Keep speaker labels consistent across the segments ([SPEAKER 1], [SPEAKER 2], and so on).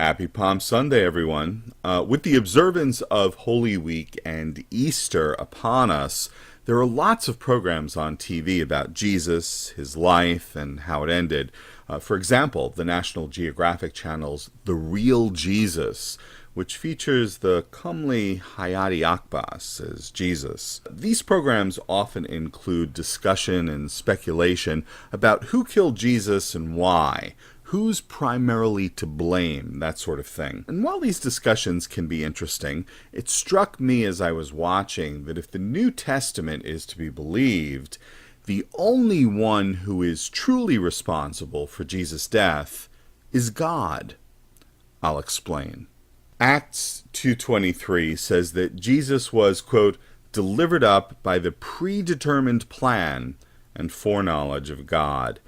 [SPEAKER 1] Happy Palm Sunday, everyone. With the observance of Holy Week and Easter upon us, there are lots of programs on TV about Jesus, his life, and how it ended. For example, the National Geographic Channel's The Real Jesus, which features the comely Hayati Akbas as Jesus. These programs often include discussion and speculation about who killed Jesus and why, who's primarily to blame, that sort of thing. And while these discussions can be interesting, it struck me as I was watching that if the New Testament is to be believed, the only one who is truly responsible for Jesus' death is God. I'll explain. Acts 2:23 says that Jesus was, quote, delivered up by the predetermined plan and foreknowledge of God.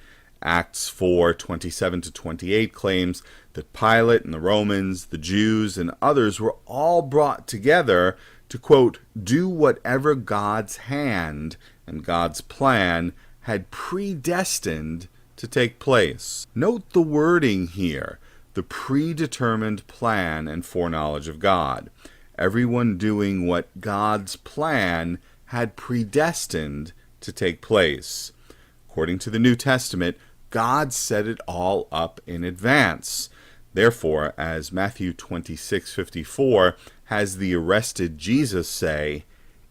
[SPEAKER 1] Acts 4:27-28 claims that Pilate and the Romans, the Jews, and others were all brought together to, quote, do whatever God's hand and God's plan had predestined to take place. Note the wording here, the predetermined plan and foreknowledge of God. Everyone doing what God's plan had predestined to take place. According to the New Testament, God set it all up in advance. Therefore, as Matthew 26:54 has the arrested Jesus say,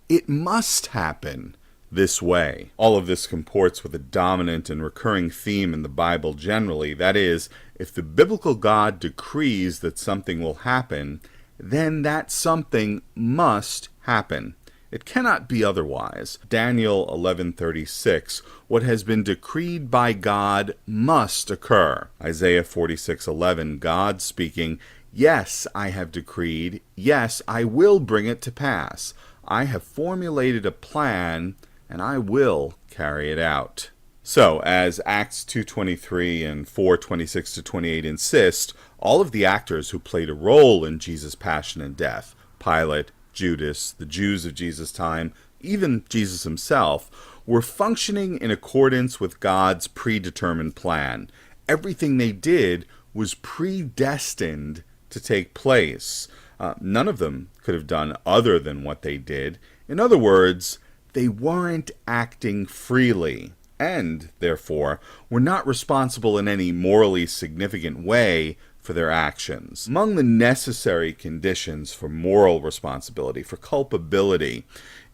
[SPEAKER 1] it must happen this way. All of this comports with a dominant and recurring theme in the Bible generally. That is, if the biblical God decrees that something will happen, then that something must happen. It cannot be otherwise. Daniel 11:36, what has been decreed by God must occur. Isaiah 46:11, God speaking, yes, I have decreed, yes, I will bring it to pass. I have formulated a plan, and I will carry it out. So, as Acts 2:23 and 4:26-28 insist, all of the actors who played a role in Jesus' passion and death, Pilate, Judas, the Jews of Jesus' time, even Jesus himself, were functioning in accordance with God's predetermined plan. Everything they did was predestined to take place. None of them could have done other than what they did. In other words, they weren't acting freely, and, therefore, were not responsible in any morally significant way for their actions. Among the necessary conditions for moral responsibility, for culpability,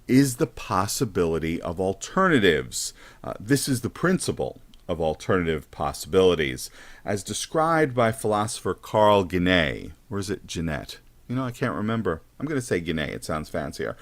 [SPEAKER 1] is the possibility of alternatives. This is the principle of alternative possibilities, as described by philosopher Carl Guénet. Or is it Genet? I can't remember. I'm going to say Guénet. It sounds fancier.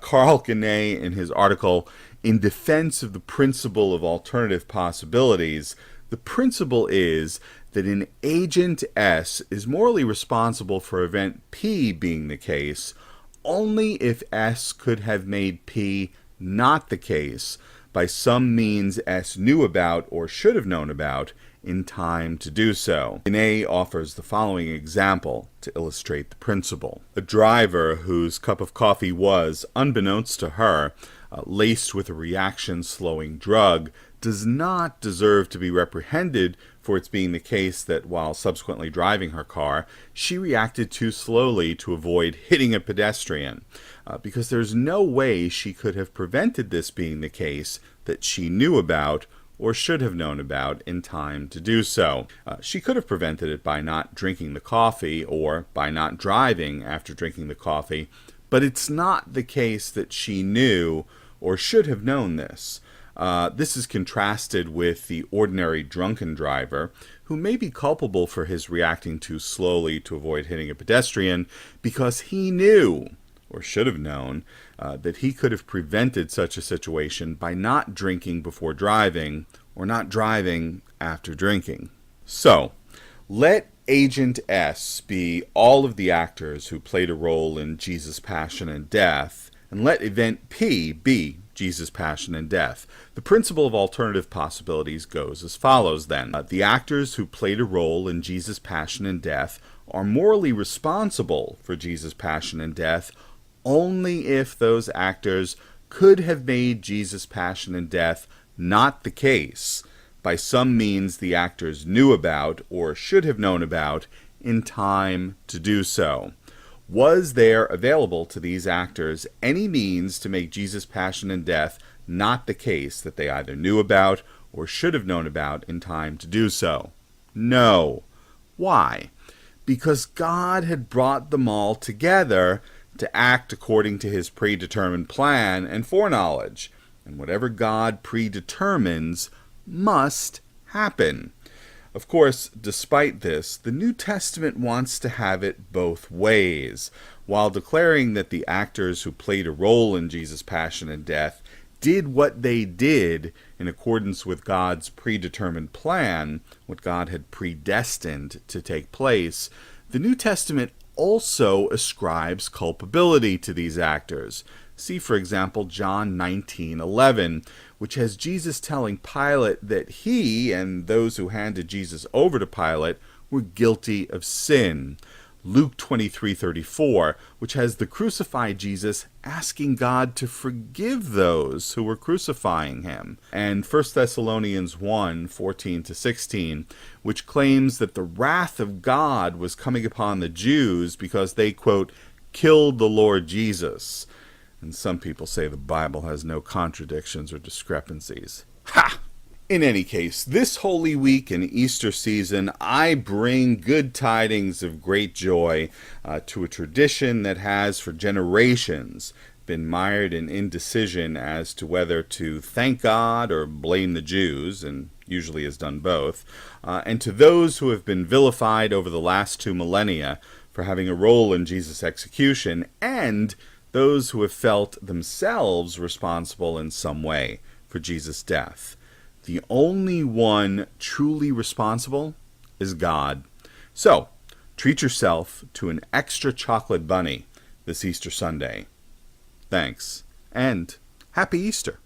[SPEAKER 1] Carl Guénet, in his article, In Defense of the Principle of Alternative Possibilities, the principle is that an agent S is morally responsible for event P being the case only if S could have made P not the case by some means S knew about or should have known about in time to do so. Guénet offers the following example to illustrate the principle. A driver whose cup of coffee was, unbeknownst to her, laced with a reaction-slowing drug does not deserve to be reprehended for its being the case that while subsequently driving her car, she reacted too slowly to avoid hitting a pedestrian, because there's no way she could have prevented this being the case that she knew about or should have known about in time to do so. She could have prevented it by not drinking the coffee or by not driving after drinking the coffee, but it's not the case that she knew or should have known this. This is contrasted with the ordinary drunken driver, who may be culpable for his reacting too slowly to avoid hitting a pedestrian because he knew, or should have known, that he could have prevented such a situation by not drinking before driving, or not driving after drinking. So, let Agent S be all of the actors who played a role in Jesus' passion and death, and let Event P be Jesus' passion and death. The principle of alternative possibilities goes as follows then. The actors who played a role in Jesus' passion and death are morally responsible for Jesus' passion and death only if those actors could have made Jesus' passion and death not the case by some means the actors knew about or should have known about in time to do so. Was there available to these actors any means to make Jesus' passion and death not the case that they either knew about or should have known about in time to do so? No. Why? Because God had brought them all together to act according to his predetermined plan and foreknowledge. And whatever God predetermines must happen. Of course, despite this, the New Testament wants to have it both ways. While declaring that the actors who played a role in Jesus' passion and death did what they did in accordance with God's predetermined plan, what God had predestined to take place, the New Testament also ascribes culpability to these actors. See, for example, John 19:11, which has Jesus telling Pilate that he and those who handed Jesus over to Pilate were guilty of sin. Luke 23:34, which has the crucified Jesus asking God to forgive those who were crucifying him. And 1 Thessalonians 1:14-16, which claims that the wrath of God was coming upon the Jews because they, quote, killed the Lord Jesus. And some people say the Bible has no contradictions or discrepancies. Ha! In any case, this Holy Week and Easter season, I bring good tidings of great joy to a tradition that has for generations been mired in indecision as to whether to thank God or blame the Jews, and usually has done both, and to those who have been vilified over the last 2 millennia for having a role in Jesus' execution, and those who have felt themselves responsible in some way for Jesus' death. The only one truly responsible is God. So, treat yourself to an extra chocolate bunny this Easter Sunday. Thanks, and Happy Easter.